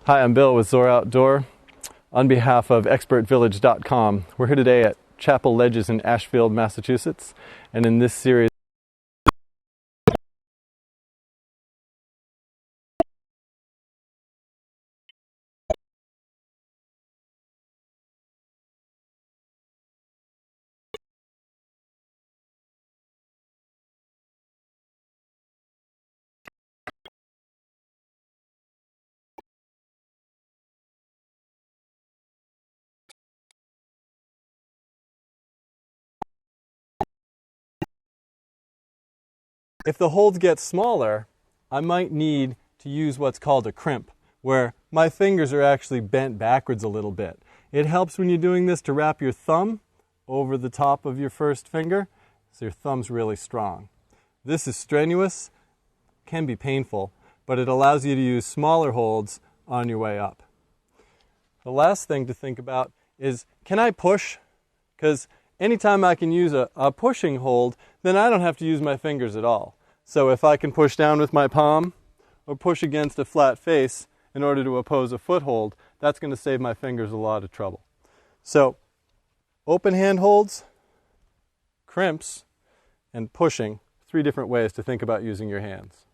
Hi, I'm Bill with Zora Outdoor. On behalf of expertvillage.com, we're here today at Chapel Ledges in Ashfield, Massachusetts, and in this series if the holds get smaller, I might need to use what's called a crimp, where my fingers are actually bent backwards a little bit. It helps when you're doing this to wrap your thumb over the top of your first finger, so your thumb's really strong. This is strenuous, can be painful, but it allows you to use smaller holds on your way up. The last thing to think about is, can I push? Because anytime I can use a pushing hold, then I don't have to use my fingers at all. So if I can push down with my palm or push against a flat face in order to oppose a foothold, that's going to save my fingers a lot of trouble. So open hand holds, crimps, and pushing, 3 different ways to think about using your hands.